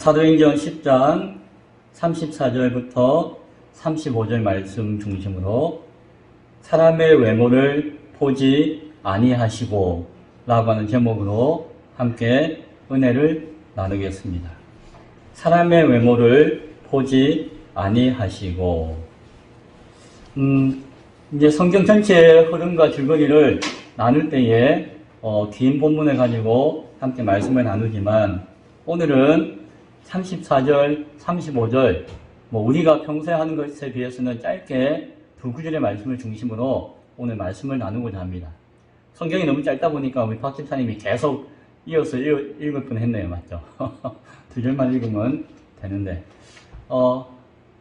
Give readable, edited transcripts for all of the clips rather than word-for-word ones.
사도행전 10장 34절부터 35절 말씀 중심으로 사람의 외모를 보지 아니하시고 라고 하는 제목으로 함께 은혜를 나누겠습니다. 사람의 외모를 보지 아니하시고 이제 성경 전체의 흐름과 줄거리를 나눌 때에 긴 본문을 가지고 함께 말씀을 나누지만 오늘은 34절, 35절 우리가 평소에 하는 것에 비해서는 짧게 두 구절의 말씀을 중심으로 오늘 말씀을 나누고자 합니다. 성경이 너무 짧다 보니까 우리 박 집사님이 계속 이어서 읽을 뻔했네요. 맞죠? 두 절만 읽으면 되는데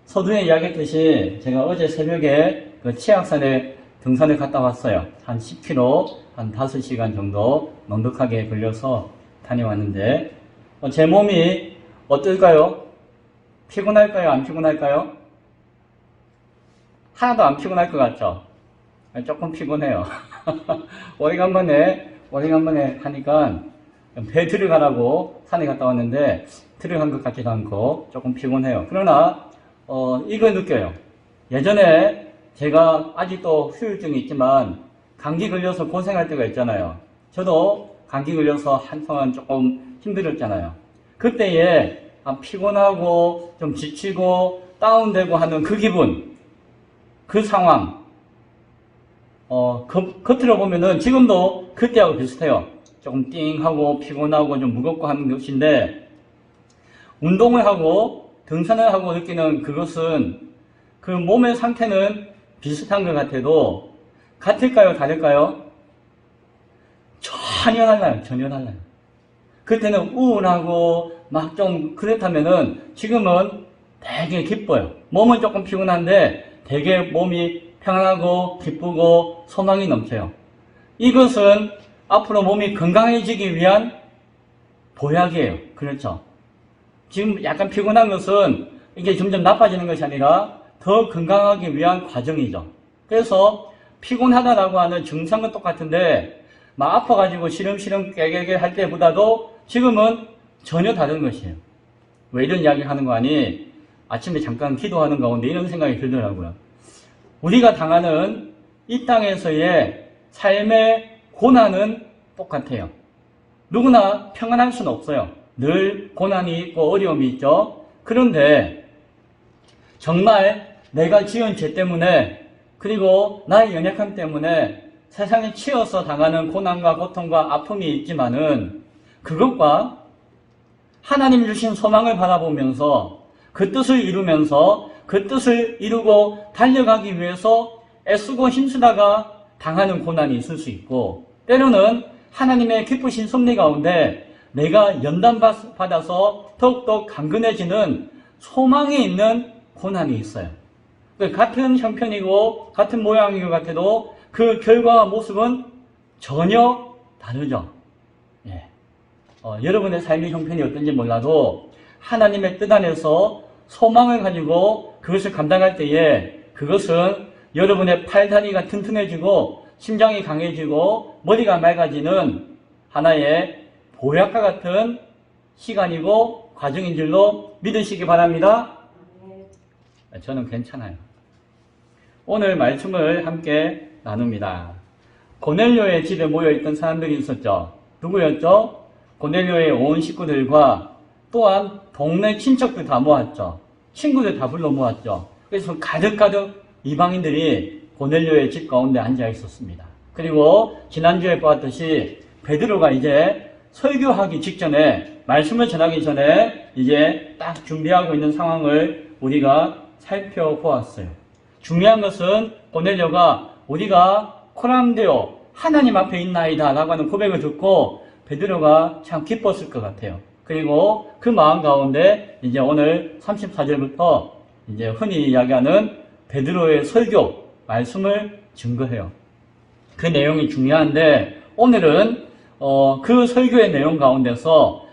서두에 이야기했듯이 제가 어제 새벽에 그 치악산에 등산을 갔다 왔어요. 한 10km, 한 5시간 정도 넉넉하게 걸려서 다녀왔는데 제 몸이 어떨까요? 피곤할까요? 안 피곤할까요? 하나도 안 피곤할 것 같죠? 조금 피곤해요. 오래간만에 하니까 배 들어가라고 산에 갔다 왔는데 들어간 것 같지도 않고 조금 피곤해요. 그러나 이걸 느껴요. 예전에 제가 아직도 후유증이 있지만 감기 걸려서 고생할 때가 있잖아요. 저도 감기 걸려서 한동안 조금 힘들었잖아요. 그때에 피곤하고 좀 지치고 다운되고 하는 그 기분, 그 상황 겉으로 보면은 지금도 그때하고 비슷해요. 조금 띵하고 피곤하고 좀 무겁고 하는 것인데 운동을 하고 등산을 하고 느끼는 그것은 그 몸의 상태는 비슷한 것 같아도 같을까요? 다를까요? 전혀 달라요. 전혀 달라요. 그때는 우울하고 막 좀 그렇다면은 지금은 되게 기뻐요. 몸은 조금 피곤한데 되게 몸이 평안하고 기쁘고 소망이 넘쳐요. 이것은 앞으로 몸이 건강해지기 위한 보약이에요. 그렇죠? 지금 약간 피곤한 것은 이게 점점 나빠지는 것이 아니라 더 건강하기 위한 과정이죠. 그래서 피곤하다라고 하는 증상은 똑같은데 막 아파가지고 시름시름 깨개개 할 때보다도 지금은 전혀 다른 것이에요. 왜 이런 이야기 하는 거 아니? 아침에 잠깐 기도하는 가운데 이런 생각이 들더라고요. 우리가 당하는 이 땅에서의 삶의 고난은 똑같아요. 누구나 평안할 수는 없어요. 늘 고난이 있고 어려움이 있죠. 그런데 정말 내가 지은 죄 때문에 그리고 나의 연약함 때문에 세상에 치여서 당하는 고난과 고통과 아픔이 있지만은 그것과 하나님 주신 소망을 바라보면서 그 뜻을 이루면서 그 뜻을 이루고 달려가기 위해서 애쓰고 힘쓰다가 당하는 고난이 있을 수 있고 때로는 하나님의 기쁘신 섭리 가운데 내가 연단받아서 더욱더 강건해지는 소망이 있는 고난이 있어요. 같은 형편이고 같은 모양인 것 같아도 그 결과와 모습은 전혀 다르죠. 예. 여러분의 삶의 형편이 어떤지 몰라도 하나님의 뜻 안에서 소망을 가지고 그것을 감당할 때에 그것은 여러분의 팔다리가 튼튼해지고 심장이 강해지고 머리가 맑아지는 하나의 보약과 같은 시간이고 과정인 줄로 믿으시기 바랍니다. 저는 괜찮아요. 오늘 말씀을 함께 나눕니다. 고넬료의 집에 모여있던 사람들이 있었죠. 누구였죠? 고넬료의 온 식구들과 또한 동네 친척들 다 모았죠. 친구들 다 불러 모았죠. 그래서 가득가득 이방인들이 고넬료의 집 가운데 앉아 있었습니다. 그리고 지난주에 보았듯이 베드로가 이제 설교하기 직전에 말씀을 전하기 전에 이제 딱 준비하고 있는 상황을 우리가 살펴보았어요. 중요한 것은 고넬료가 우리가 코람데오 하나님 앞에 있나이다 라고 하는 고백을 듣고 베드로가 참 기뻤을 것 같아요. 그리고 그 마음 가운데 이제 오늘 34절부터 이제 흔히 이야기하는 베드로의 설교 말씀을 증거해요. 그 내용이 중요한데 오늘은 그 설교의 내용 가운데서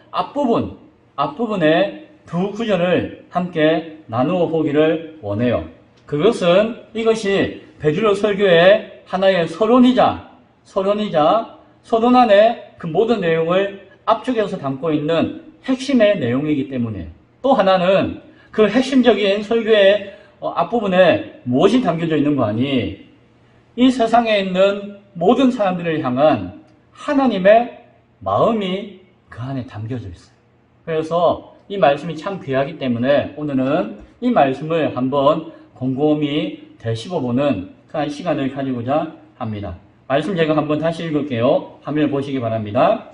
앞부분의 두 구절을 함께 나누어 보기를 원해요. 그것은 이것이 베드로 설교의 하나의 서론이자 서론 안에 그 모든 내용을 압축해서 담고 있는 핵심의 내용이기 때문에 또 하나는 그 핵심적인 설교의 앞부분에 무엇이 담겨져 있는 거 아니? 이 세상에 있는 모든 사람들을 향한 하나님의 마음이 그 안에 담겨져 있어요. 그래서 이 말씀이 참 귀하기 때문에 오늘은 이 말씀을 한번 곰곰이 되씹어보는 그런 시간을 가지고자 합니다. 말씀 제가 한번 다시 읽을게요. 화면을 보시기 바랍니다.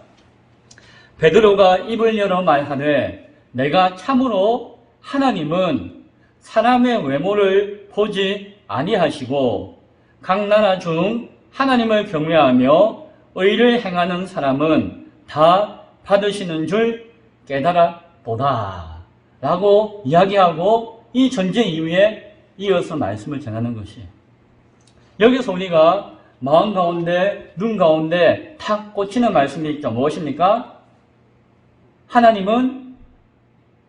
베드로가 입을 열어 말하되 내가 참으로 하나님은 사람의 외모를 보지 아니하시고 각 나라 중 하나님을 경외하며 의를 행하는 사람은 다 받으시는 줄 깨달았도다 라고 이야기하고 이 전제 이후에 이어서 말씀을 전하는 것이, 여기서 우리가 마음 가운데 눈 가운데 탁 꽂히는 말씀이 있죠. 무엇입니까? 하나님은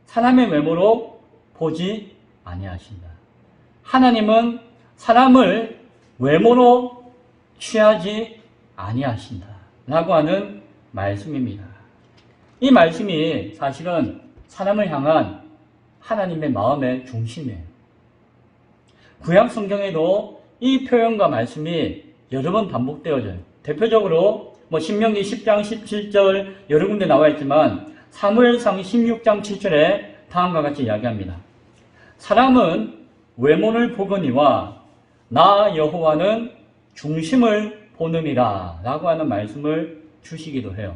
사람의 외모로 보지 아니하신다. 하나님은 사람을 외모로 취하지 아니하신다 라고 하는 말씀입니다. 이 말씀이 사실은 사람을 향한 하나님의 마음의 중심이에요. 구약 성경에도 이 표현과 말씀이 여러 번 반복되어져요. 대표적으로 신명기 10장 17절 여러 군데 나와 있지만 사무엘상 16장 7절에 다음과 같이 이야기합니다. 사람은 외모를 보거니와 나 여호와는 중심을 보느니라 라고 하는 말씀을 주시기도 해요.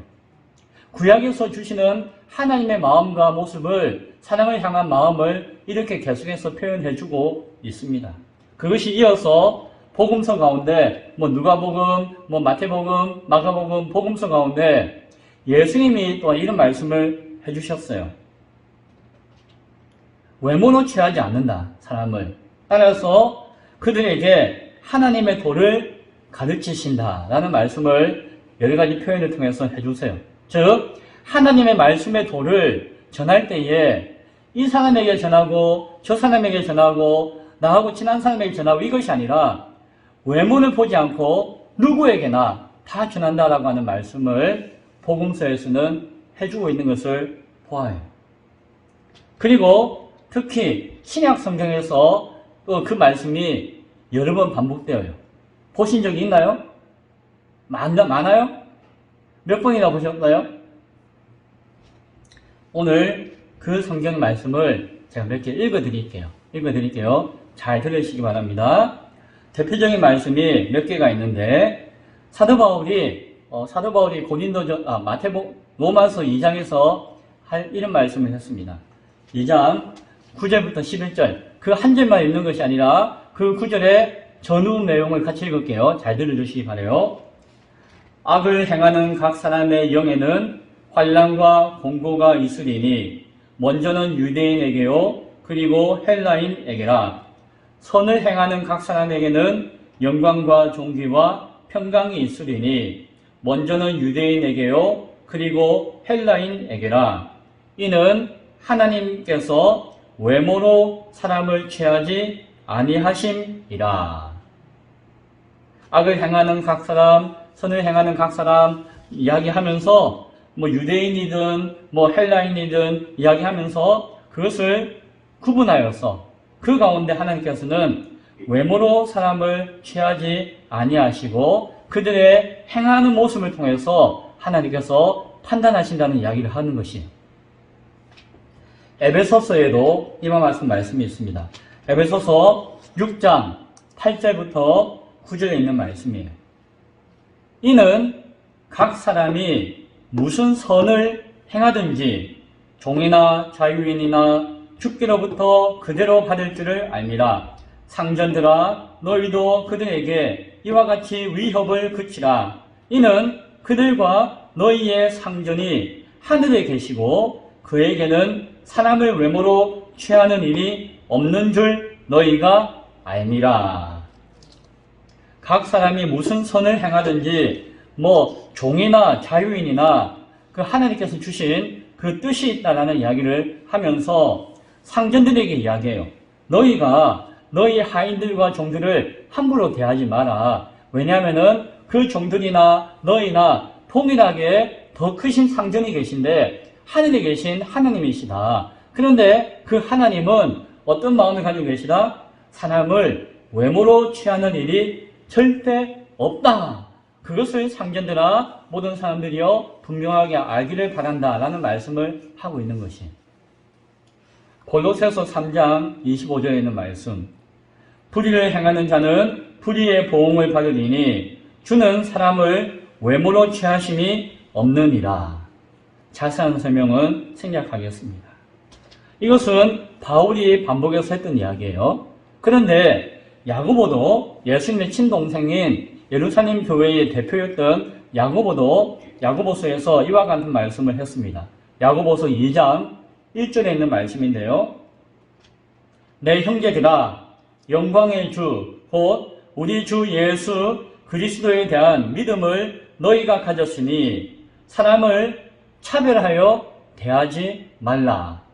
구약에서 주시는 하나님의 마음과 모습을, 사랑을 향한 마음을 이렇게 계속해서 표현해주고 있습니다. 그것이 이어서 복음서 가운데 누가복음, 마태복음, 마가복음, 복음서 가운데 예수님이 또 이런 말씀을 해주셨어요. 외모로 취하지 않는다, 사람을. 따라서 그들에게 하나님의 도를 가르치신다라는 말씀을 여러 가지 표현을 통해서 해주세요. 즉, 하나님의 말씀의 도를 전할 때에 이 사람에게 전하고 저 사람에게 전하고 나하고 친한 사람에게 전하고 이것이 아니라 외모를 보지 않고 누구에게나 다 전한다라고 하는 말씀을 복음서에서는 해주고 있는 것을 보아요. 그리고 특히 신약 성경에서 또 그 말씀이 여러 번 반복되어요. 보신 적이 있나요? 많아요? 몇 번이나 보셨나요? 오늘 그 성경 말씀을 제가 몇 개 읽어드릴게요. 잘 들으시기 바랍니다. 대표적인 말씀이 몇 개가 있는데, 사도 바울이 로마서 2장에서 이런 말씀을 했습니다. 2장 9절부터 11절, 그 한 절만 읽는 것이 아니라 그 9절의 전후 내용을 같이 읽을게요. 잘 들어주시기 바라요. 악을 행하는 각 사람의 영에는 환난과 공고가 있으리니 먼저는 유대인에게요 그리고 헬라인에게라. 선을 행하는 각 사람에게는 영광과 존귀와 평강이 있으리니 먼저는 유대인에게요 그리고 헬라인에게라. 이는 하나님께서 외모로 사람을 취하지 아니하심이라. 악을 행하는 각 사람, 선을 행하는 각 사람 이야기하면서 유대인이든 헬라인이든 이야기하면서 그것을 구분하여서 그 가운데 하나님께서는 외모로 사람을 취하지 아니하시고 그들의 행하는 모습을 통해서 하나님께서 판단하신다는 이야기를 하는 것이, 에베소서에도 이와 같은 말씀이 있습니다. 에베소서 6장 8절부터 9절에 있는 말씀이에요. 이는 각 사람이 무슨 선을 행하든지 종이나 자유인이나 주께로부터 그대로 받을 줄을 알미라. 상전들아 너희도 그들에게 이와 같이 위협을 그치라. 이는 그들과 너희의 상전이 하늘에 계시고 그에게는 사람을 외모로 취하는 일이 없는 줄 너희가 알미라. 각 사람이 무슨 선을 행하든지 종이나 자유인이나 그 하나님께서 주신 그 뜻이 있다라는 이야기를 하면서 상전들에게 이야기해요. 너희가 너희 하인들과 종들을 함부로 대하지 마라. 왜냐하면은 그 종들이나 너희나 동일하게 더 크신 상전이 계신데 하늘에 계신 하나님이시다. 그런데 그 하나님은 어떤 마음을 가지고 계시다? 사람을 외모로 취하는 일이 절대 없다. 그것을 상전들아 모든 사람들이여 분명하게 알기를 바란다 라는 말씀을 하고 있는 것이. 골로새서 3장 25절에 있는 말씀. 불의를 행하는 자는 불의의 보응을 받으리니 주는 사람을 외모로 취하심이 없느니라. 자세한 설명은 생략하겠습니다. 이것은 바울이 반복해서 했던 이야기예요. 그런데 야고보도 예수님의 친동생인 예루살렘 교회의 대표였던 야고보도 야고보서에서 이와 같은 말씀을 했습니다. 야고보서 2장 1절에 있는 말씀인데요. 내 형제들아 영광의 주 곧 우리 주 예수 그리스도에 대한 믿음을 너희가 가졌으니 사람을 차별하여 대하지 말라.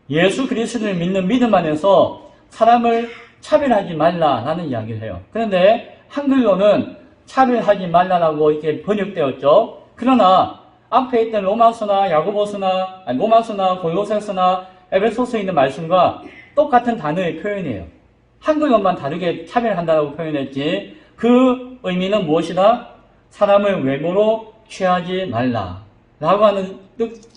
예수 그리스도를 믿는 믿음 안에서 사람을 차별하지 말라라는 이야기를 해요. 그런데 한글로는 차별하지 말라라고 이렇게 번역되었죠. 그러나 앞에 있던 로마서나 야고보서나 로마서나 골로새서나 에베소서에 있는 말씀과 똑같은 단어의 표현이에요. 한글로만 다르게 차별한다고 표현했지 그 의미는 무엇이다? 사람을 외모로 취하지 말라 라고 하는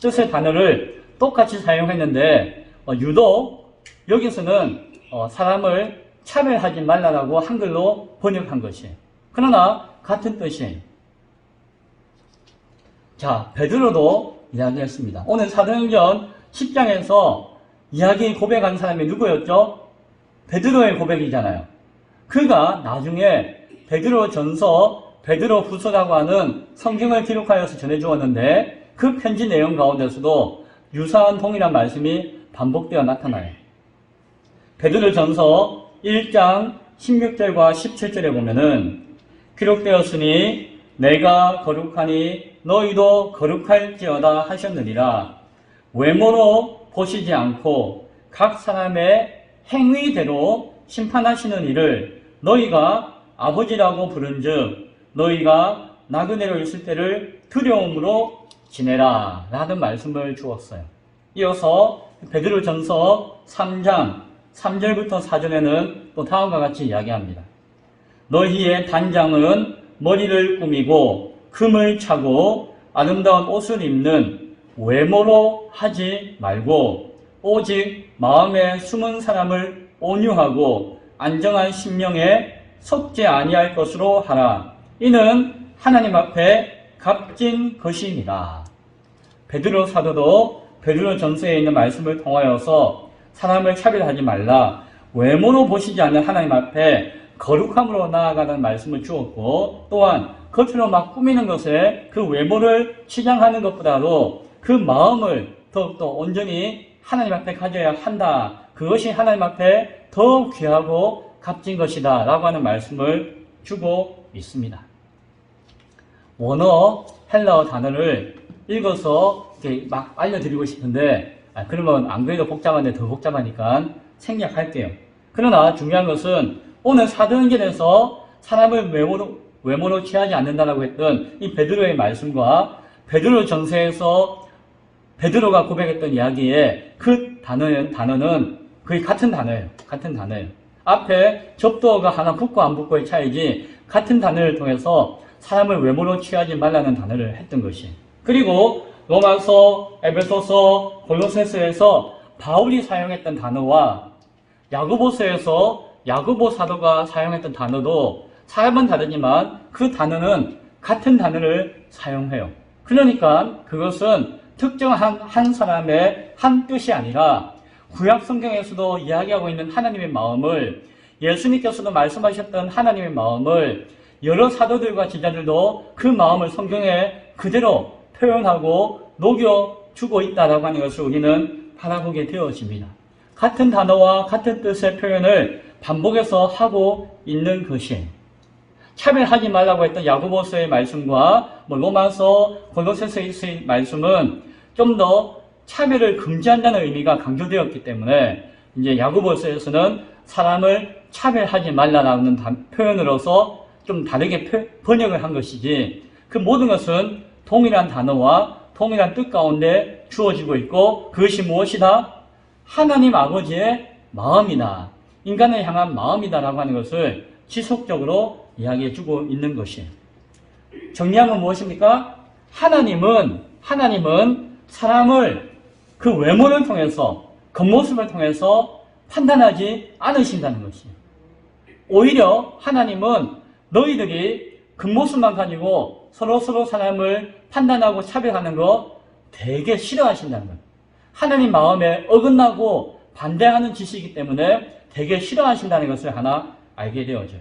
뜻의 단어를 똑같이 사용했는데 유독 여기서는 사람을 차별하지 말라라고 한글로 번역한 것이. 그러나 같은 뜻이. 자, 베드로도 이야기했습니다. 오늘 사도행전 10장에서 이야기 고백한 사람이 누구였죠? 베드로의 고백이잖아요. 그가 나중에 베드로 전서, 베드로 후서라고 하는 성경을 기록하여서 전해주었는데 그 편지 내용 가운데서도 유사한 동일한 말씀이 반복되어 나타나요. 베드로 전서 1장 16절과 17절에 보면은 기록되었으니 내가 거룩하니 너희도 거룩할지어다 하셨느니라. 외모로 보시지 않고 각 사람의 행위대로 심판하시는 이를 너희가 아버지라고 부른즉 너희가 나그네로 있을 때를 두려움으로 지내라 라는 말씀을 주었어요. 이어서 베드로전서 3장 3절부터 4절에는 또 다음과 같이 이야기합니다. 너희의 단장은 머리를 꾸미고 금을 차고 아름다운 옷을 입는 외모로 하지 말고 오직 마음에 숨은 사람을 온유하고 안정한 심령에 속지 아니할 것으로 하라. 이는 하나님 앞에 값진 것입니다. 베드로 사도도 베드로 전서에 있는 말씀을 통하여서 사람을 차별하지 말라. 외모로 보시지 않는 하나님 앞에 거룩함으로 나아가는 말씀을 주었고 또한 겉으로 막 꾸미는 것에 그 외모를 치장하는 것보다도 그 마음을 더욱더 온전히 하나님 앞에 가져야 한다. 그것이 하나님 앞에 더 귀하고 값진 것이다 라고 하는 말씀을 주고 있습니다. 원어 헬라어 단어를 읽어서 이렇게 막 알려드리고 싶은데 그러면 안 그래도 복잡한데 더 복잡하니까 생략할게요. 그러나 중요한 것은 오늘 사도행전에서 사람을 외모로 취하지 않는다라고 했던 이 베드로의 말씀과 베드로 전서에서 베드로가 고백했던 이야기에 그 단어는 거의 같은 단어예요. 같은 단어예요. 앞에 접두어가 하나 붙고 안 붙고의 차이지 같은 단어를 통해서 사람을 외모로 취하지 말라는 단어를 했던 것이. 그리고 로마서, 에베소서, 골로새서에서 바울이 사용했던 단어와 야고보서에서 야고보 사도가 사용했던 단어도 사람은 다르지만 그 단어는 같은 단어를 사용해요. 그러니까 그것은 특정한 한 사람의 한 뜻이 아니라 구약 성경에서도 이야기하고 있는 하나님의 마음을 예수님께서도 말씀하셨던 하나님의 마음을 여러 사도들과 제자들도 그 마음을 성경에 그대로 표현하고 녹여주고 있다라고 하는 것을 우리는 바라보게 되어집니다. 같은 단어와 같은 뜻의 표현을 반복해서 하고 있는 것이 차별하지 말라고 했던 야고보서의 말씀과 로마서, 골로새서의 말씀은 좀 더 차별을 금지한다는 의미가 강조되었기 때문에 이제 야고보서에서는 사람을 차별하지 말라라는 표현으로서 좀 다르게 번역을 한 것이지 그 모든 것은 동일한 단어와 동일한 뜻 가운데 주어지고 있고 그것이 무엇이다? 하나님 아버지의 마음이다. 인간을 향한 마음이다라고 하는 것을 지속적으로 이야기해주고 있는 것이에요. 정리하면 무엇입니까? 하나님은 사람을 그 외모를 통해서 겉모습을 통해서 판단하지 않으신다는 것이에요. 오히려 하나님은 너희들이 겉모습만 가지고 서로 사람을 판단하고 차별하는 거 되게 싫어하신다는 거예요. 하나님 마음에 어긋나고 반대하는 짓이기 때문에 되게 싫어하신다는 것을 하나 알게 되어져요.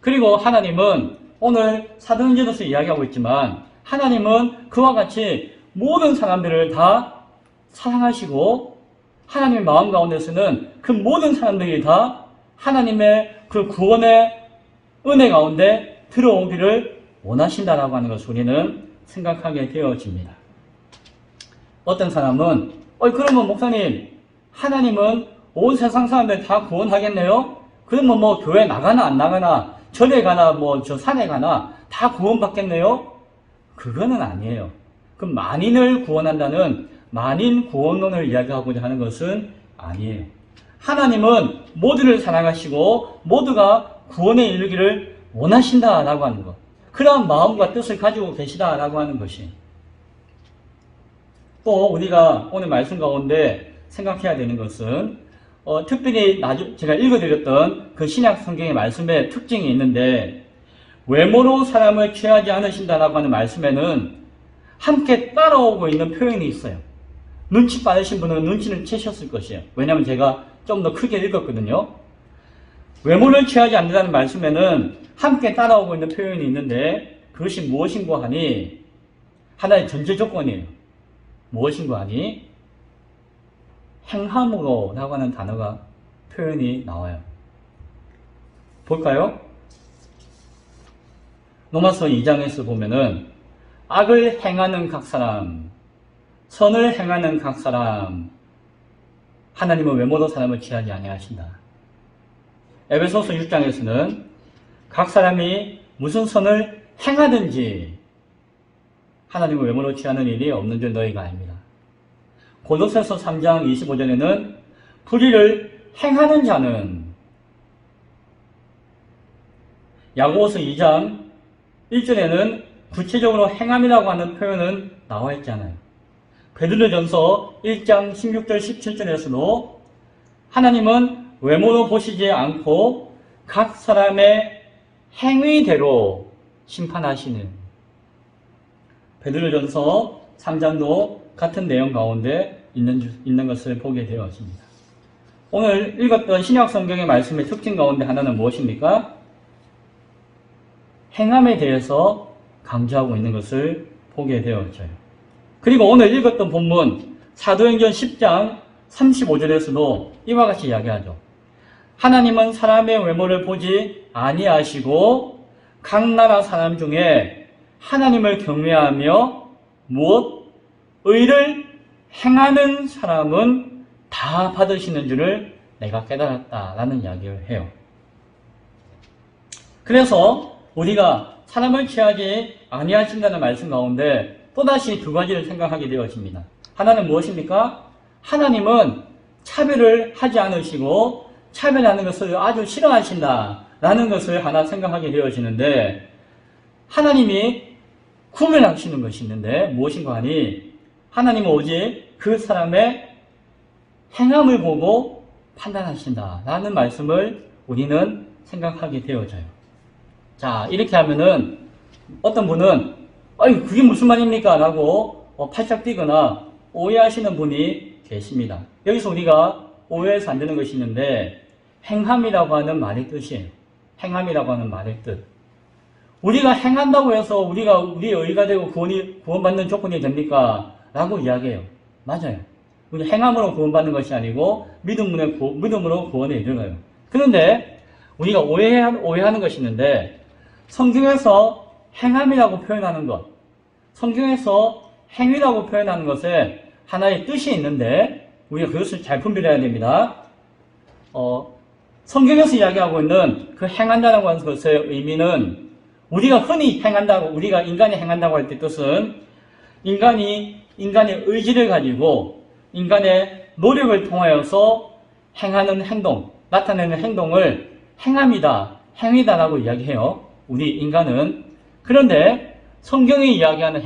그리고 하나님은 오늘 사도행전에서 이야기하고 있지만 하나님은 그와 같이 모든 사람들을 다 사랑하시고 하나님의 마음 가운데서는 그 모든 사람들이 다 하나님의 그 구원의 은혜 가운데 들어오기를 원하신다라고 하는 것을 우리는 생각하게 되어집니다. 어떤 사람은 그러면 목사님 하나님은 온 세상 사람들 다 구원하겠네요? 그러면 뭐 교회 나가나 안 나가나 절에 가나 뭐 저 산에 가나 다 구원받겠네요? 그거는 아니에요. 그 만인을 구원한다는 만인 구원론을 이야기하고자 하는 것은 아니에요. 하나님은 모두를 사랑하시고 모두가 구원에 이르기를 원하신다라고 하는 것. 그러한 마음과 뜻을 가지고 계시다라고 하는 것이. 또 우리가 오늘 말씀 가운데 생각해야 되는 것은 특별히 제가 읽어드렸던 그 신약 성경의 말씀에 특징이 있는데 외모로 사람을 취하지 않으신다라고 하는 말씀에는 함께 따라오고 있는 표현이 있어요. 눈치 빠르신 분은 눈치를 채셨을 것이에요. 왜냐하면 제가 좀 더 크게 읽었거든요. 외모를 취하지 않는다는 말씀에는 함께 따라오고 있는 표현이 있는데 그것이 무엇인고 하니 하나의 전제 조건이에요. 무엇인고 하니 행함으로 라고 하는 단어가 표현이 나와요. 볼까요? 로마서 2장에서 보면은 악을 행하는 각 사람, 선을 행하는 각 사람, 하나님은 외모로 사람을 취하지 아니하신다. 에베소서 6장에서는 각 사람이 무슨 선을 행하든지 하나님은 외모로 취하는 일이 없는 줄 너희가 압니다. 고린도서 3장 25절에는 불의를 행하는 자는, 야고보서 2장 1절에는 구체적으로 행함이라고 하는 표현은 나와 있잖아요. 베드로전서 1장 16절 17절에서도 하나님은 외모로 보시지 않고 각 사람의 행위대로 심판하시는, 베드로전서 3장도 같은 내용 가운데 있는 것을 보게 되었습니다. 오늘 읽었던 신약 성경의 말씀의 특징 가운데 하나는 무엇입니까? 행함에 대해서 강조하고 있는 것을 보게 되어져요. 그리고 오늘 읽었던 본문 사도행전 10장 35절에서도 이와 같이 이야기하죠. 하나님은 사람의 외모를 보지 아니하시고 각 나라 사람 중에 하나님을 경외하며 무엇? 의를 행하는 사람은 다 받으시는 줄을 내가 깨달았다라는 이야기를 해요. 그래서 우리가 사람을 취하지 아니하신다는 말씀 가운데 또다시 두 가지를 생각하게 되어집니다. 하나는 무엇입니까? 하나님은 차별을 하지 않으시고 차별하는 것을 아주 싫어하신다라는 것을 하나 생각하게 되어지는데, 하나님이 구별하시는 것이 있는데 무엇인가 하니 하나님은 오직 그 사람의 행함을 보고 판단하신다라는 말씀을 우리는 생각하게 되어져요. 자, 이렇게 하면은 어떤 분은 그게 무슨 말입니까? 라고 팔짝 뛰거나 오해하시는 분이 계십니다. 여기서 우리가 오해해서 안 되는 것이 있는데, 행함이라고 하는 말의 뜻이에요. 행함이라고 하는 말의 뜻. 우리가 행한다고 해서 우리가 우리의 의가 되고 구원받는 조건이 됩니까? 라고 이야기해요. 맞아요. 우리 행함으로 구원받는 것이 아니고 믿음으로 구원에 이르러요. 그런데 우리가 오해하는 것이 있는데, 성경에서 행함이라고 표현하는 것, 성경에서 행위라고 표현하는 것에 하나의 뜻이 있는데 우리가 그것을 잘 분별해야 됩니다. 성경에서 이야기하고 있는 그 행한다라고 하는 것의 의미는 우리가 흔히 행한다고, 우리가 인간이 행한다고 할 때 뜻은 인간의 의지를 가지고 인간의 노력을 통하여서 행하는 행동, 나타내는 행동을 행함이다, 행위다라고 이야기해요. 우리 인간은. 그런데 성경이 이야기하는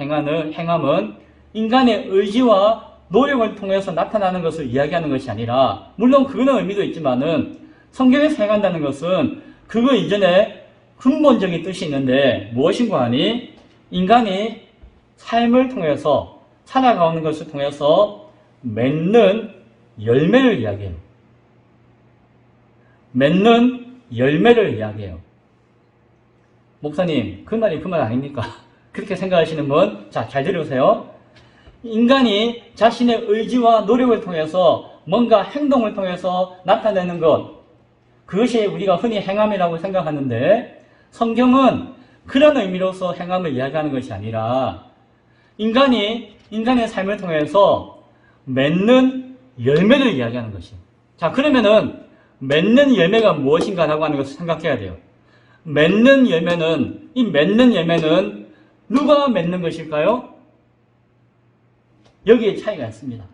행함은 인간의 의지와 노력을 통해서 나타나는 것을 이야기하는 것이 아니라, 물론 그거는 의미도 있지만은 성경에서 행한다는 것은 그거 이전에 근본적인 뜻이 있는데 무엇인가 하니 인간이 삶을 통해서 살아가는 것을 통해서 맺는 열매를 이야기해요. 맺는 열매를 이야기해요. 목사님, 그 말이 그 말 아닙니까? 그렇게 생각하시는 분, 자, 잘 들으세요. 인간이 자신의 의지와 노력을 통해서 뭔가 행동을 통해서 나타내는 것, 그것이 우리가 흔히 행함이라고 생각하는데 성경은 그런 의미로서 행함을 이야기하는 것이 아니라 인간의 삶을 통해서 맺는 열매를 이야기하는 것이에요. 자, 그러면은 맺는 열매가 무엇인가라고 하는 것을 생각해야 돼요. 맺는 열매는, 이 맺는 열매는 누가 맺는 것일까요? 여기에 차이가 있습니다.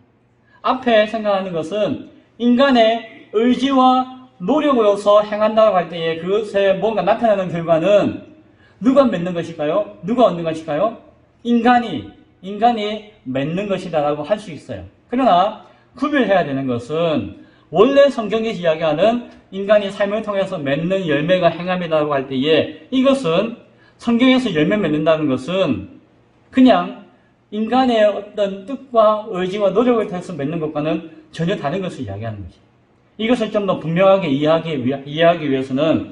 앞에 생각하는 것은 인간의 의지와 노력으로서 행한다고 할 때에 그것에 뭔가 나타나는 결과는 누가 맺는 것일까요? 누가 얻는 것일까요? 인간이 맺는 것이다라고 할 수 있어요. 그러나 구별해야 되는 것은 원래 성경에서 이야기하는 인간이 삶을 통해서 맺는 열매가 행함이라고 할 때에 이것은 성경에서 열매 맺는다는 것은 그냥 인간의 어떤 뜻과 의지와 노력을 통해서 맺는 것과는 전혀 다른 것을 이야기하는 것이죠. 이것을 좀 더 분명하게 이해하기 위해서는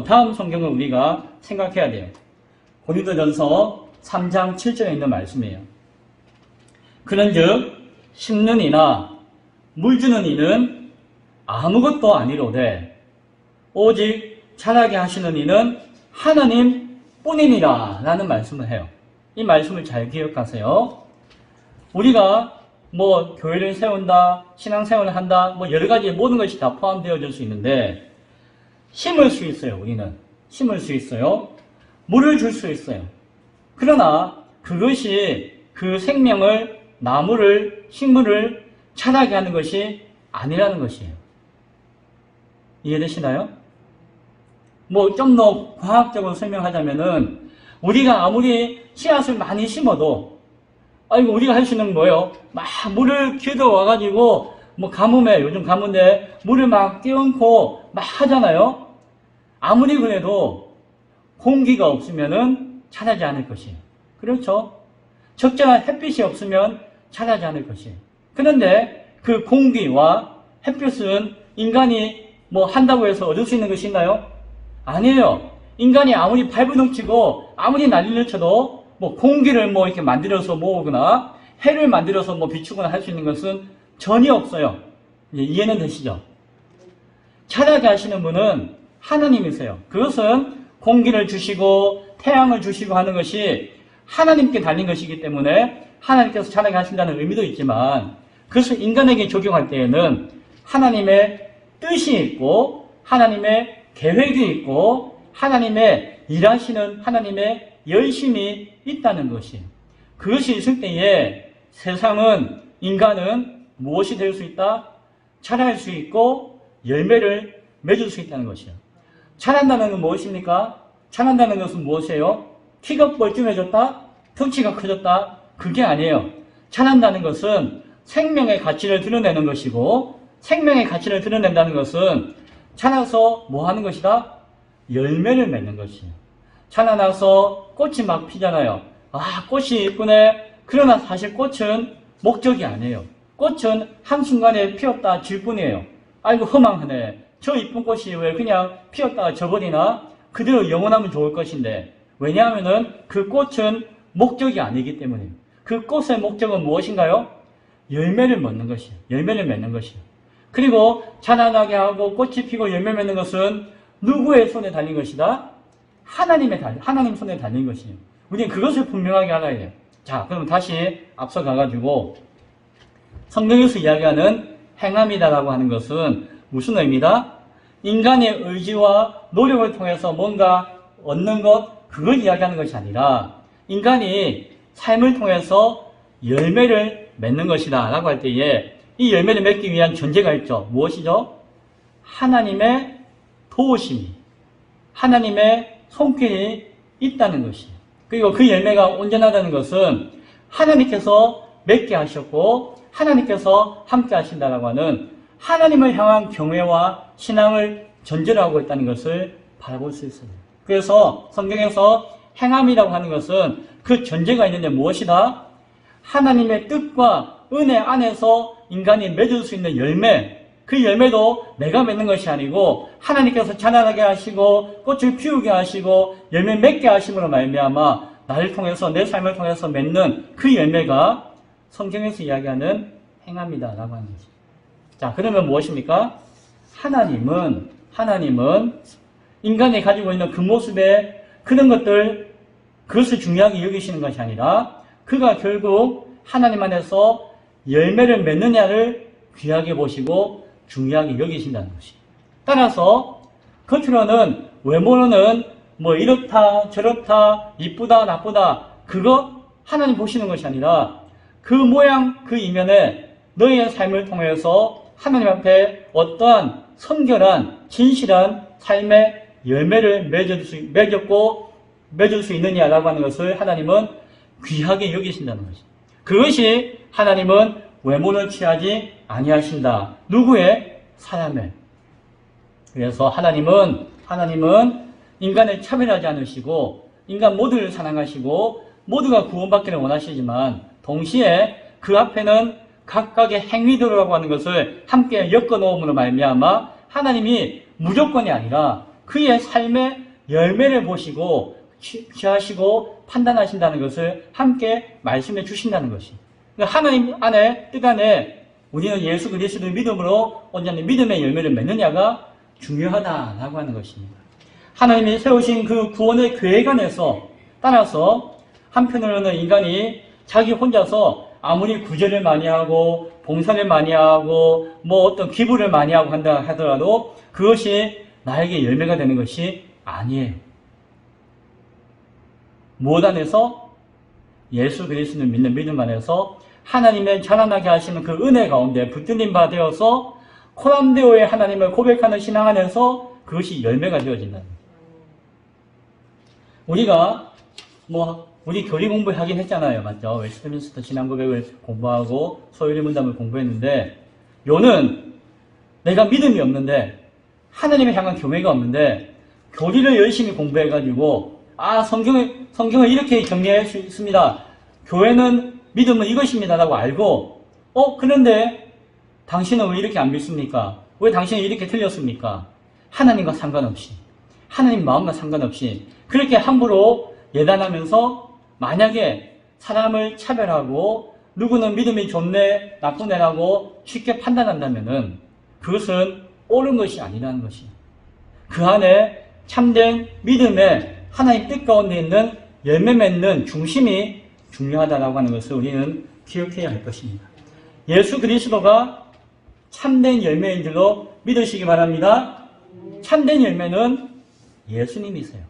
다음 성경을 우리가 생각해야 돼요. 고린도전서 3장 7절에 있는 말씀이에요. 그런즉 심는 이나 물 주는 이는 아무것도 아니로되 오직 자라게 하시는 이는 하나님 뿐이니라 라는 말씀을 해요. 이 말씀을 잘 기억하세요. 우리가 교회를 세운다, 신앙생활을 한다, 여러 가지 모든 것이 다 포함되어질 수 있는데 심을 수 있어요. 우리는 심을 수 있어요. 물을 줄 수 있어요. 그러나 그것이 그 생명을, 나무를, 식물을 자라게 하는 것이 아니라는 것이에요. 이해되시나요? 좀 더 과학적으로 설명하자면은 우리가 아무리 씨앗을 많이 심어도 우리가 할 수 있는 건 뭐예요? 막 물을 기어서 와가지고 가뭄에, 요즘 가뭄에 물을 막 끼얹고 막 하잖아요. 아무리 그래도 공기가 없으면은 자라지 않을 것이에요. 그렇죠? 적절한 햇빛이 없으면 자라지 않을 것이에요. 그런데 그 공기와 햇빛은 인간이 한다고 해서 얻을 수 있는 것이 있나요? 아니에요. 인간이 아무리 발버둥치고 아무리 난리를 쳐도 공기를 이렇게 만들어서 모으거나 해를 만들어서 비추거나 할 수 있는 것은 전혀 없어요. 이해는 되시죠? 자라게 하시는 분은 하나님이세요. 그것은 공기를 주시고 태양을 주시고 하는 것이 하나님께 달린 것이기 때문에 하나님께서 자라게 하신다는 의미도 있지만 그것을 인간에게 적용할 때에는 하나님의 뜻이 있고 하나님의 계획이 있고 하나님의 일하시는 하나님의 열심이 있다는 것이, 그것이 있을 때에 세상은, 인간은 무엇이 될 수 있다? 자랄 수 있고 열매를 맺을 수 있다는 것이에요. 자란다는 건 무엇입니까? 자란다는 것은 무엇이에요? 키가 뻘쭘해졌다? 덩치가 커졌다? 그게 아니에요. 자란다는 것은 생명의 가치를 드러내는 것이고, 생명의 가치를 드러낸다는 것은 자라서 뭐 하는 것이다? 열매를 맺는 것이에요. 자라나서 꽃이 막 피잖아요. 꽃이 이쁘네. 그러나 사실 꽃은 목적이 아니에요. 꽃은 한순간에 피었다 질 뿐이에요. 아이고 허망하네. 저 이쁜 꽃이 왜 그냥 피었다가 져버리나? 그대로 영원하면 좋을 것인데. 왜냐하면은 그 꽃은 목적이 아니기 때문이에요. 그 꽃의 목적은 무엇인가요? 열매를 맺는 것이에요. 열매를 맺는 것이에요. 그리고 자라나게 하고 꽃이 피고 열매 맺는 것은 누구의 손에 달린 것이다? 하나님 손에 달린 것이에요. 우리는 그것을 분명하게 알아야 돼요. 자, 그럼 다시 앞서 가가지고 성경에서 이야기하는 행함이다라고 하는 것은 무슨 의미다? 인간의 의지와 노력을 통해서 뭔가 얻는 것, 그걸 이야기하는 것이 아니라 인간이 삶을 통해서 열매를 맺는 것이다 라고 할 때에 이 열매를 맺기 위한 전제가 있죠. 무엇이죠? 하나님의 도우심이, 하나님의 손길이 있다는 것이에요. 그리고 그 열매가 온전하다는 것은 하나님께서 맺게 하셨고 하나님께서 함께 하신다라고 하는 하나님을 향한 경외와 신앙을 전제로 하고 있다는 것을 바라볼 수 있어요. 그래서 성경에서 행함이라고 하는 것은 그 전제가 있는데 무엇이다? 하나님의 뜻과 은혜 안에서 인간이 맺을 수 있는 열매, 그 열매도 내가 맺는 것이 아니고 하나님께서 자라나게 하시고 꽃을 피우게 하시고 열매 맺게 하심으로 말미암아 나를 통해서 내 삶을 통해서 맺는 그 열매가 성경에서 이야기하는 행함이다라고 하는 거죠. 자, 그러면 무엇입니까? 하나님은 인간이 가지고 있는 그 모습의 그런 것들, 그것을 중요하게 여기시는 것이 아니라 그가 결국 하나님 안에서 열매를 맺느냐를 귀하게 보시고 중요하게 여기신다는 것입니다. 따라서 겉으로는 외모로는 뭐 이렇다 저렇다 이쁘다 나쁘다 그거 하나님 보시는 것이 아니라 그 모양 그 이면에 너희의 삶을 통해서 하나님 앞에 어떠한 성결한 진실한 삶의 열매를 맺을 수 있느냐라고 하는 것을 하나님은 귀하게 여기신다는 것입니다. 그것이 하나님은 외모를 취하지 아니하신다. 누구의? 사람의. 그래서 하나님은 인간을 차별하지 않으시고 인간 모두를 사랑하시고 모두가 구원받기를 원하시지만 동시에 그 앞에는 각각의 행위들이라고 하는 것을 함께 엮어놓음으로 말미암아 하나님이 무조건이 아니라 그의 삶의 열매를 보시고 취하시고 판단하신다는 것을 함께 말씀해 주신다는 것이. 하나님 안에 뜻 안에 우리는 예수 그리스도의 믿음으로 온전히 믿음의 열매를 맺느냐가 중요하다라고 하는 것입니다. 하나님이 세우신 그 구원의 계획 안에서 따라서 한편으로는 인간이 자기 혼자서 아무리 구제를 많이 하고 봉사를 많이 하고 뭐 어떤 기부를 많이 하고 한다 하더라도 그것이 나에게 열매가 되는 것이 아니에요. 무엇 안에서? 예수 그리스도를 믿는 믿음 안에서 하나님의 자라나게 하시는 그 은혜 가운데 붙들린 바 되어서 코람데오의 하나님을 고백하는 신앙 안에서 그것이 열매가 되어진다는 거예요. 우리가 우리 교리 공부하긴 했잖아요. 맞죠? 웨스트민스터 신앙 고백을 공부하고 소유리 문답을 공부했는데 요는 내가 믿음이 없는데 하나님을 향한 교회가 없는데 교리를 열심히 공부해가지고 성경을 이렇게 정리할 수 있습니다. 교회는 믿음은 이것입니다 라고 알고 그런데 당신은 왜 이렇게 안 믿습니까? 왜 당신은 이렇게 틀렸습니까? 하나님과 상관없이 하나님 마음과 상관없이 그렇게 함부로 예단하면서 만약에 사람을 차별하고 누구는 믿음이 좋네 나쁜 애라고 쉽게 판단한다면은 그것은 옳은 것이 아니라는 것이 그 안에 참된 믿음의 하나님 뜻 가운데 있는 열매 맺는 중심이 중요하다라고 하는 것을 우리는 기억해야 할 것입니다. 예수 그리스도가 참된 열매인 줄로 믿으시기 바랍니다. 참된 열매는 예수님이세요.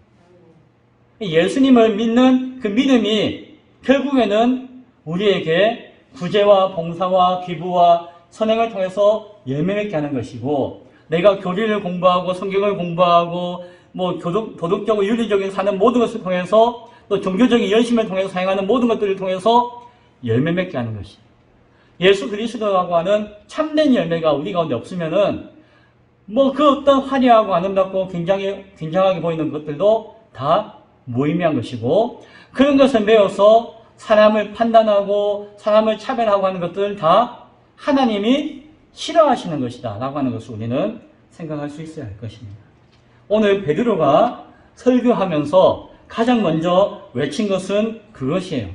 예수님을 믿는 그 믿음이 결국에는 우리에게 구제와 봉사와 기부와 선행을 통해서 열매 맺게 하는 것이고 내가 교리를 공부하고 성경을 공부하고 도덕적으로 윤리적인 사는 모든 것을 통해서 또 종교적인 열심을 통해서 사용하는 모든 것들을 통해서 열매 맺게 하는 것이 예수 그리스도라고 하는 참된 열매가 우리 가운데 없으면은 그 어떤 화려하고 아름답고 굉장하게 보이는 것들도 다 무의미한 것이고 그런 것을 메워서 사람을 판단하고 사람을 차별하고 하는 것들은 다 하나님이 싫어하시는 것이다 라고 하는 것을 우리는 생각할 수 있어야 할 것입니다. 오늘 베드로가 설교하면서 가장 먼저 외친 것은 그것이에요.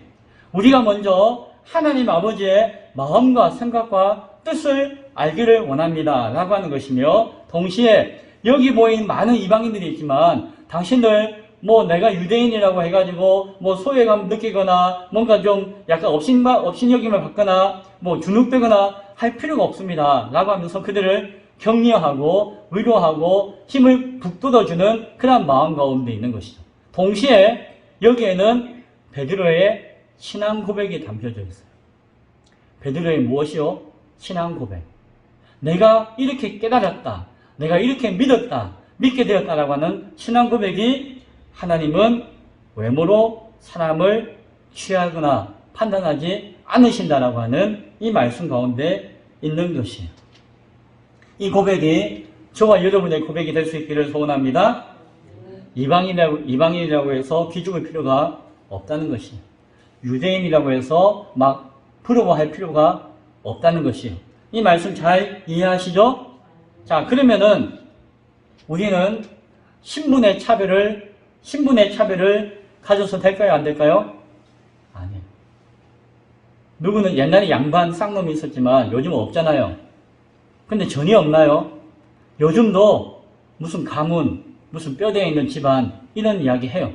우리가 먼저 하나님 아버지의 마음과 생각과 뜻을 알기를 원합니다 라고 하는 것이며 동시에 여기 모인 많은 이방인들이 있지만 당신들 내가 유대인이라고 해가지고 소외감 느끼거나 뭔가 좀 약간 업신여김을 받거나 주눅되거나 할 필요가 없습니다 라고 하면서 그들을 격려하고 위로하고 힘을 북돋아주는 그런 마음 가운데 있는 것이죠. 동시에 여기에는 베드로의 신앙 고백이 담겨져 있어요. 베드로의 무엇이요? 신앙 고백. 내가 이렇게 깨달았다. 내가 이렇게 믿었다. 믿게 되었다라고 하는 신앙 고백이 하나님은 외모로 사람을 취하거나 판단하지 않으신다라고 하는 이 말씀 가운데 있는 것이에요. 이 고백이 저와 여러분의 고백이 될 수 있기를 소원합니다. 이방인이라고 해서 기죽을 필요가 없다는 것이에요. 유대인이라고 해서 막 부러워할 필요가 없다는 것이에요. 이 말씀 잘 이해하시죠? 자, 그러면은 우리는 신분의 차별을 가져서 될까요? 안 될까요? 아니에요. 누구는 옛날에 양반 쌍놈이 있었지만 요즘은 없잖아요. 근데 전혀 없나요? 요즘도 무슨 가문, 무슨 뼈대에 있는 집안 이런 이야기 해요.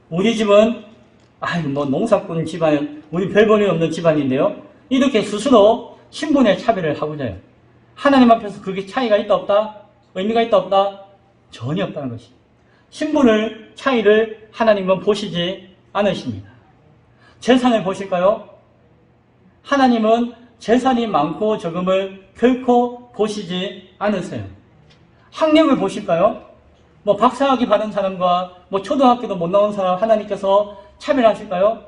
우리 집은 농사꾼 집안, 우리 별 볼일 없는 집안인데요. 이렇게 스스로 신분의 차별을 하고자 해요. 하나님 앞에서 그게 차이가 있다 없다? 의미가 있다 없다? 전혀 없다는 것이. 신분을 차이를 하나님은 보시지 않으십니다. 재산을 보실까요? 하나님은 재산이 많고 적음을 결코 보시지 않으세요. 학력을 보실까요? 박사학위 받은 사람과 초등학교도 못 나온 사람 하나님께서 차별하실까요?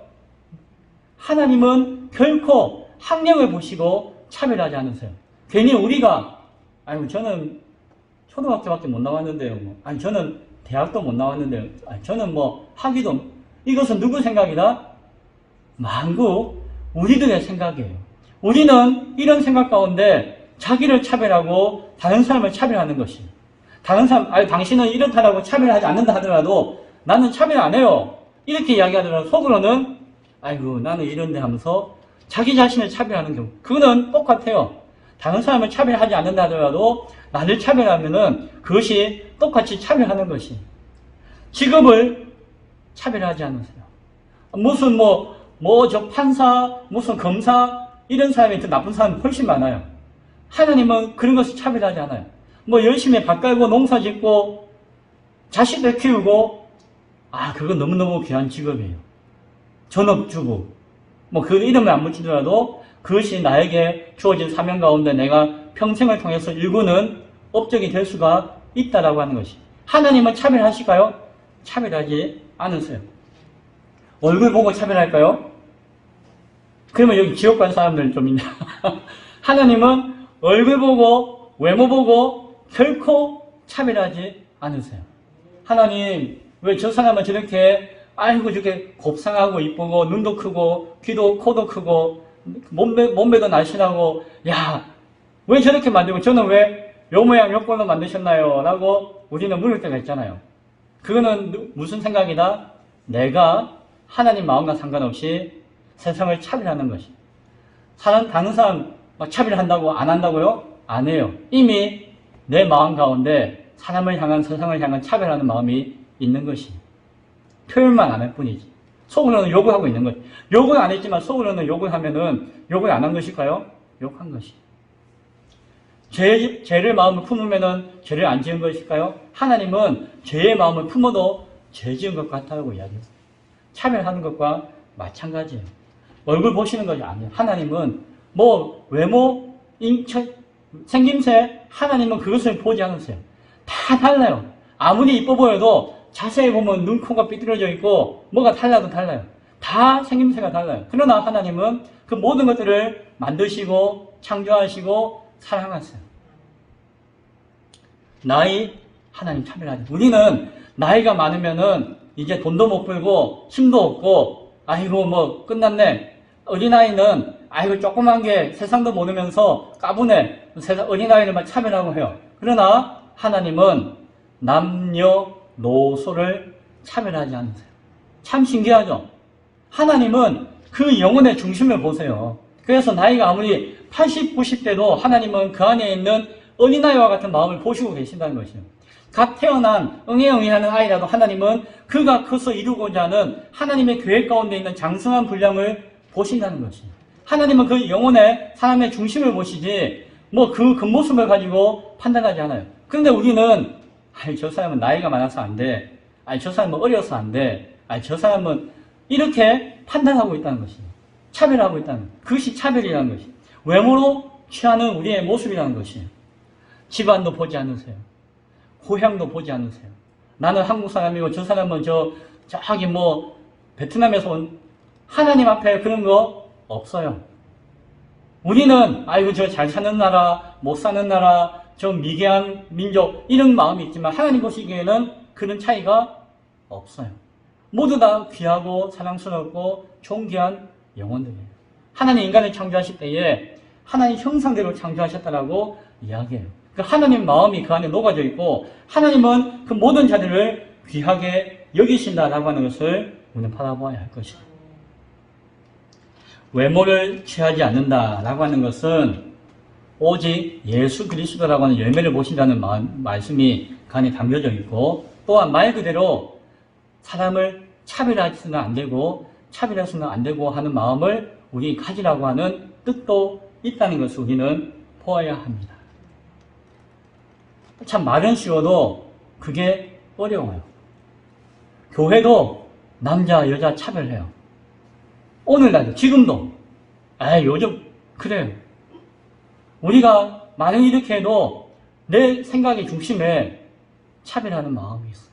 하나님은 결코 학력을 보시고 차별하지 않으세요. 괜히 우리가 저는 초등학교밖에 못 나왔는데요. 저는 대학도 못 나왔는데요. 저는 학위도 이것은 누구 생각이다? 만국 우리들의 생각이에요. 우리는 이런 생각 가운데 자기를 차별하고 다른 사람을 차별하는 것이에요. 다른 사람, 당신은 이렇다라고 차별하지 않는다 하더라도 나는 차별 안 해요. 이렇게 이야기하더라도 속으로는 나는 이런데 하면서 자기 자신을 차별하는 경우. 그거는 똑같아요. 다른 사람을 차별하지 않는다 하더라도 나를 차별하면은 그것이 똑같이 차별하는 것이. 직업을 차별하지 않으세요. 무슨 저 판사, 무슨 검사, 이런 사람이 더 나쁜 사람이 훨씬 많아요. 하나님은 그런 것을 차별하지 않아요. 열심히 밭 갈고 농사 짓고 자식들 키우고 그건 너무너무 귀한 직업이에요. 전업주부. 그 이름을 안 붙이더라도 그것이 나에게 주어진 사명 가운데 내가 평생을 통해서 일구는 업적이 될 수가 있다라고 하는 것이. 하나님은 차별하실까요? 차별하지 않으세요. 얼굴 보고 차별할까요? 그러면 여기 지옥 간 사람들 좀 있냐? 하나님은 얼굴 보고 외모 보고 결코 차별하지 않으세요. 하나님 왜 저 사람은 저렇게 저렇게 곱상하고 이쁘고 눈도 크고 귀도 코도 크고 몸매도 날씬하고 왜 저렇게 만들고 저는 왜 요 모양 요 꼴로 만드셨나요? 라고 우리는 물을 때가 있잖아요. 그거는 무슨 생각이다? 내가 하나님 마음과 상관없이 세상을 차별하는 것이. 다른 사람 차별한다고 안 한다고요? 안 해요. 이미 내 마음 가운데 사람을 향한 세상을 향한 차별하는 마음이 있는 것이. 표현만 안 할 뿐이지. 속으로는 욕을 하고 있는 거지. 욕을 안 했지만 속으로는 욕을 하면은 욕을 안 한 것일까요? 욕한 것이. 죄를 마음을 품으면은 죄를 안 지은 것일까요? 하나님은 죄의 마음을 품어도 죄 지은 것 같다고 이야기해요. 차별하는 것과 마찬가지예요. 얼굴 보시는 것이 아니에요. 하나님은 외모, 생김새, 하나님은 그것을 보지 않으세요. 다 달라요. 아무리 이뻐 보여도 자세히 보면 눈, 코가 삐뚤어져 있고 뭐가 달라도 달라요. 다 생김새가 달라요. 그러나 하나님은 그 모든 것들을 만드시고 창조하시고 사랑하세요. 나이, 하나님 차별하죠. 우리는 나이가 많으면은 이제 돈도 못 벌고 힘도 없고 끝났네. 어린아이는 조그만 게 세상도 모르면서 까부네. 어린아이를만 차별하고 해요. 그러나 하나님은 남녀노소를 차별하지 않으세요. 참 신기하죠? 하나님은 그 영혼의 중심을 보세요. 그래서 나이가 아무리 80, 90대도 하나님은 그 안에 있는 어린아이와 같은 마음을 보시고 계신다는 것이에요. 갓 태어난 응애응애하는 아이라도 하나님은 그가 커서 이루고자 하는 하나님의 계획 가운데 있는 장성한 분량을 보신다는 것이에요. 하나님은 그 영혼의 사람의 중심을 보시지 그 겉모습을 가지고 판단하지 않아요. 그런데 우리는 저 사람은 나이가 많아서 안 돼. 저 사람은 어려서 안 돼. 저 사람은 이렇게 판단하고 있다는 것이에요. 차별하고 있다는 것. 그것이 차별이라는 것이. 외모로 취하는 우리의 모습이라는 것이에요. 집안도 보지 않으세요. 고향도 보지 않으세요. 나는 한국 사람이고 저 사람은 저기 베트남에서 온 하나님 앞에 그런 거 없어요. 우리는 아이고 저 잘 사는 나라, 못 사는 나라, 저 미개한 민족 이런 마음이 있지만 하나님 보시기에는 그런 차이가 없어요. 모두 다 귀하고 사랑스럽고 존귀한 영혼들이에요. 하나님 인간을 창조하실 때에 하나님 형상대로 창조하셨다라고 이야기해요. 그 하나님 마음이 그 안에 녹아져 있고 하나님은 그 모든 자들을 귀하게 여기신다라고 하는 것을 우리는 바라보아야 할 것이에요. 외모를 취하지 않는다라고 하는 것은 오직 예수 그리스도라고 하는 열매를 보신다는 말씀이 그 안에 담겨져 있고 또한 말 그대로 사람을 차별해서는 안 되고 차별해서는 안 되고 하는 마음을 우리 가지라고 하는 뜻도 있다는 것을 우리는 보아야 합니다. 참 말은 쉬워도 그게 어려워요. 교회도 남자 여자 차별해요. 오늘날도 지금도 요즘 그래요. 우리가 말은 이렇게 해도 내 생각의 중심에 차별하는 마음이 있어요.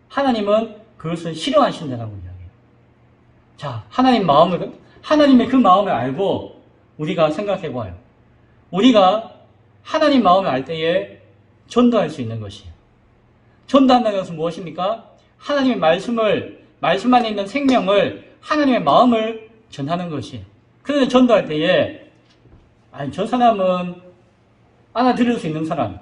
하나님은 그것을 싫어하신다라고 이야기해요. 자, 하나님의 그 마음을 알고 우리가 생각해 봐요. 우리가 하나님 마음을 알 때에 전도할 수 있는 것이에요. 전도한다는 것은 무엇입니까? 하나님의 말씀 안에 있는 생명을 하나님의 마음을 전하는 것이에요. 그런데 전도할 때에 저 사람은 알아들을 수 있는 사람,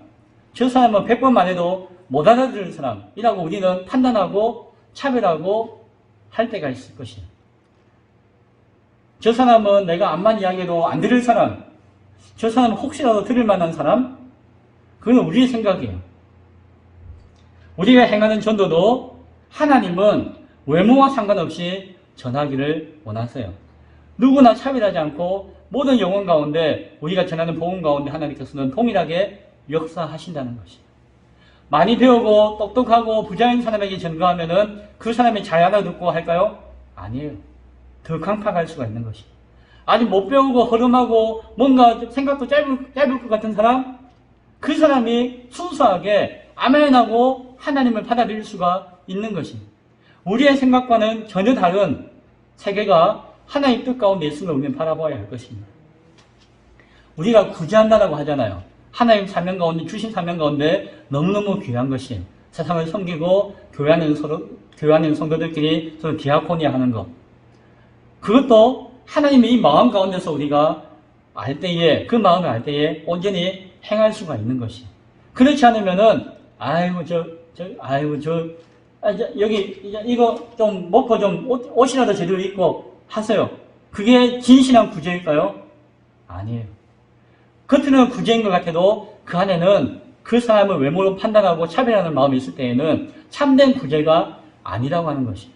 저 사람은 100번만 해도 못 알아들을 사람이라고 우리는 판단하고 차별하고 할 때가 있을 것이에요. 저 사람은 내가 암만 이야기해도 안 들을 사람, 저 사람은 혹시라도 들을 만한 사람, 그건 우리의 생각이에요. 우리가 행하는 전도도 하나님은 외모와 상관없이 전하기를 원하세요. 누구나 차별하지 않고 모든 영혼 가운데 우리가 전하는 복음 가운데 하나님께서는 동일하게 역사하신다는 것이에요. 많이 배우고 똑똑하고 부자인 사람에게 전도하면은 그 사람이 잘 알아듣고 할까요? 아니에요. 더 강팍할 수가 있는 것이에요. 아직 못 배우고 허름하고 뭔가 생각도 짧을 것 같은 사람, 그 사람이 순수하게 아멘하고 하나님을 받아들일 수가 있는 것입니다. 우리의 생각과는 전혀 다른 세계가 하나님 뜻 가운데 있음을 우리는 바라봐야 할 것입니다. 우리가 구제한다라고 하잖아요. 하나님 사명 가운데, 주신 사명 가운데 너무너무 귀한 것이 세상을 섬기고 교회 안에 성도들끼리 서로 디아코니아 하는 것. 그것도 하나님의 이 마음 가운데서 우리가 알 때에, 그 마음을 알 때에 온전히 행할 수가 있는 것이. 그렇지 않으면은, 여기, 이거 좀 먹고 좀 옷이라도 제대로 입고 하세요. 그게 진실한 구제일까요? 아니에요. 겉으로는 구제인 것 같아도 그 안에는 그 사람을 외모로 판단하고 차별하는 마음이 있을 때에는 참된 구제가 아니라고 하는 것이.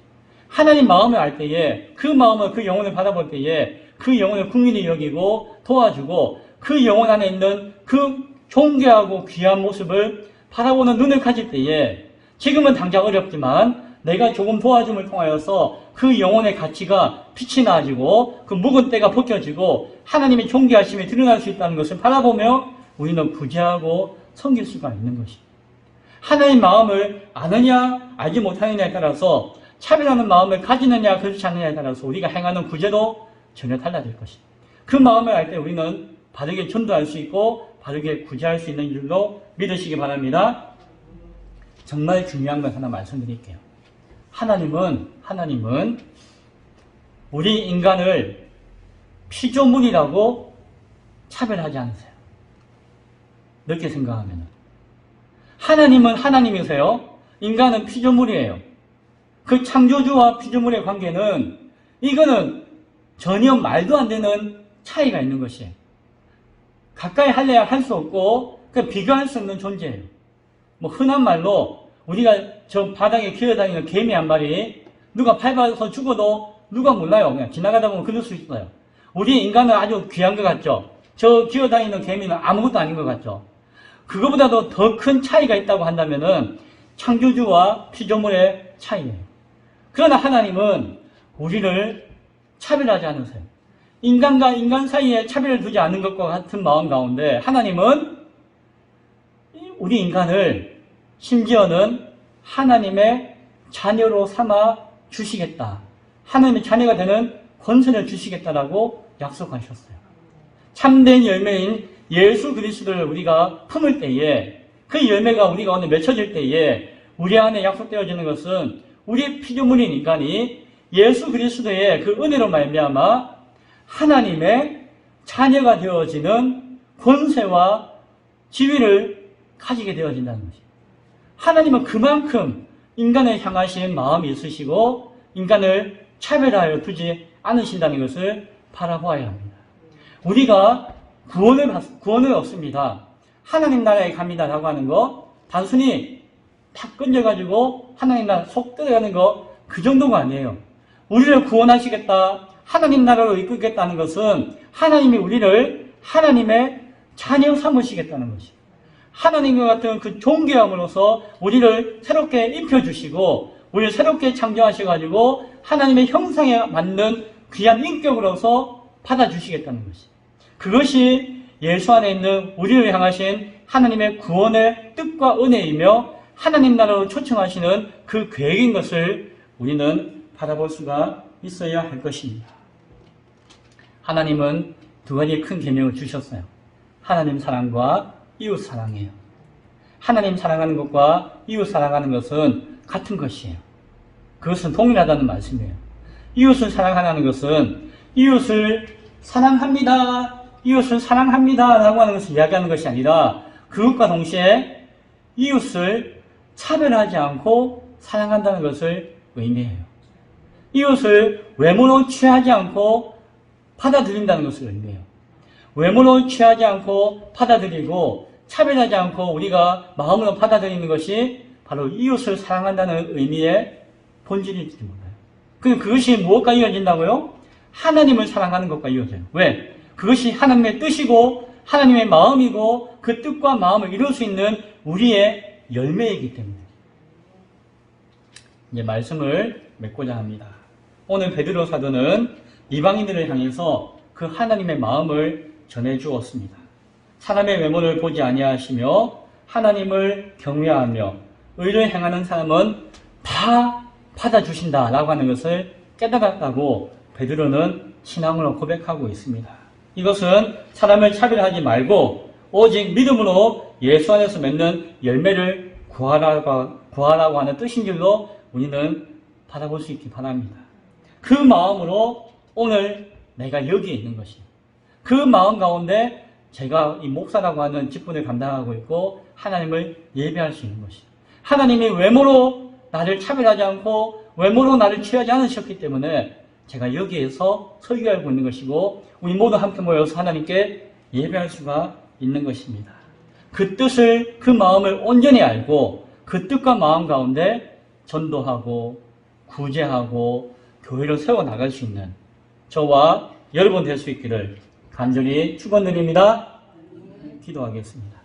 하나님 마음을 알 때에 그 마음을 그 영혼을 바라볼 때에 그 영혼을 긍휼히 여기고 도와주고 그 영혼 안에 있는 그 존귀하고 귀한 모습을 바라보는 눈을 가질 때에 지금은 당장 어렵지만 내가 조금 도와줌을 통하여서 그 영혼의 가치가 빛이 나아지고 그 묵은 때가 벗겨지고 하나님의 존귀하심이 드러날 수 있다는 것을 바라보며 우리는 구제하고 섬길 수가 있는 것입니다. 하나님 마음을 아느냐 알지 못하느냐에 따라서 차별하는 마음을 가지느냐 그렇지 않느냐에 따라서 우리가 행하는 구제도 전혀 달라질 것입니다. 그 마음을 알 때 우리는 바르게 전도할 수 있고 바르게 구제할 수 있는 줄로 믿으시기 바랍니다. 정말 중요한 건 하나 말씀드릴게요. 하나님은 우리 인간을 피조물이라고 차별하지 않으세요. 넓게 생각하면. 하나님은 하나님이세요. 인간은 피조물이에요. 그 창조주와 피조물의 관계는 이거는 전혀 말도 안 되는 차이가 있는 것이에요. 가까이 할래야 할 수 없고 비교할 수 없는 존재예요. 흔한 말로 우리가 저 바닥에 기어다니는 개미 한 마리 누가 밟아서 죽어도 누가 몰라요. 그냥 지나가다 보면 그럴 수 있어요. 우리 인간은 아주 귀한 것 같죠. 저 기어다니는 개미는 아무것도 아닌 것 같죠. 그거보다도 더 큰 차이가 있다고 한다면은 창조주와 피조물의 차이예요. 그러나 하나님은 우리를 차별하지 않으세요. 인간과 인간 사이에 차별을 두지 않는 것과 같은 마음 가운데 하나님은 우리 인간을 심지어는 하나님의 자녀로 삼아 주시겠다. 하나님의 자녀가 되는 권세를 주시겠다라고 약속하셨어요. 참된 열매인 예수 그리스도를 우리가 품을 때에 그 열매가 우리가 오늘 맺혀질 때에 우리 안에 약속되어지는 것은 우리의 피조물인 인간이 예수 그리스도의 그 은혜로 말미암아 하나님의 자녀가 되어지는 권세와 지위를 가지게 되어진다는 것입니다. 하나님은 그만큼 인간을 향하신 마음이 있으시고 인간을 차별하여 두지 않으신다는 것을 바라보아야 합니다. 우리가 구원을 얻습니다. 하나님 나라에 갑니다라고 하는 거 단순히 탁 건져가지고 하나님 나라 속 들어가는 거 그 정도가 아니에요. 우리를 구원하시겠다, 하나님 나라로 이끌겠다는 것은 하나님이 우리를 하나님의 자녀 삼으시겠다는 것이에요. 하나님과 같은 그 존귀함으로써 우리를 새롭게 입혀주시고 우리를 새롭게 창조하셔가지고 하나님의 형상에 맞는 귀한 인격으로서 받아주시겠다는 것이에요. 그것이 예수 안에 있는 우리를 향하신 하나님의 구원의 뜻과 은혜이며 하나님 나라로 초청하시는 그 계획인 것을 우리는 바라볼 수가 있어야 할 것입니다. 하나님은 두 가지 큰 계명을 주셨어요. 하나님 사랑과 이웃 사랑이에요. 하나님 사랑하는 것과 이웃 사랑하는 것은 같은 것이에요. 그것은 동일하다는 말씀이에요. 이웃을 사랑하는 것은 이웃을 사랑합니다. 이웃을 사랑합니다. 라고 하는 것을 이야기하는 것이 아니라 그것과 동시에 이웃을 차별하지 않고 사랑한다는 것을 의미해요. 이웃을 외모로 취하지 않고 받아들인다는 것을 의미해요. 외모로 취하지 않고 받아들이고 차별하지 않고 우리가 마음으로 받아들이는 것이 바로 이웃을 사랑한다는 의미의 본질일지도 몰라요. 그것이 무엇과 이어진다고요? 하나님을 사랑하는 것과 이어져요. 왜? 그것이 하나님의 뜻이고 하나님의 마음이고 그 뜻과 마음을 이룰 수 있는 우리의 열매이기 때문에. 이제 말씀을 맺고자 합니다. 오늘 베드로 사도는 이방인들을 향해서 그 하나님의 마음을 전해 주었습니다. 사람의 외모를 보지 아니하시며 하나님을 경외하며 의를 행하는 사람은 다 받아주신다라고 하는 것을 깨달았다고 베드로는 신앙으로 고백하고 있습니다. 이것은 사람을 차별하지 말고 오직 믿음으로 예수 안에서 맺는 열매를 구하라고 하는 뜻인 줄로 우리는 바라볼 수 있기 바랍니다. 그 마음으로 오늘 내가 여기에 있는 것이에요. 그 마음 가운데 제가 이 목사라고 하는 직분을 감당하고 있고 하나님을 예배할 수 있는 것이에요. 하나님이 외모로 나를 차별하지 않고 외모로 나를 취하지 않으셨기 때문에 제가 여기에서 설교하고 있는 것이고 우리 모두 함께 모여서 하나님께 예배할 수가 있는 것입니다. 그 뜻을, 그 마음을 온전히 알고 그 뜻과 마음 가운데 전도하고 구제하고 교회를 세워나갈 수 있는 저와 여러분 될 수 있기를 간절히 축원드립니다. 기도하겠습니다.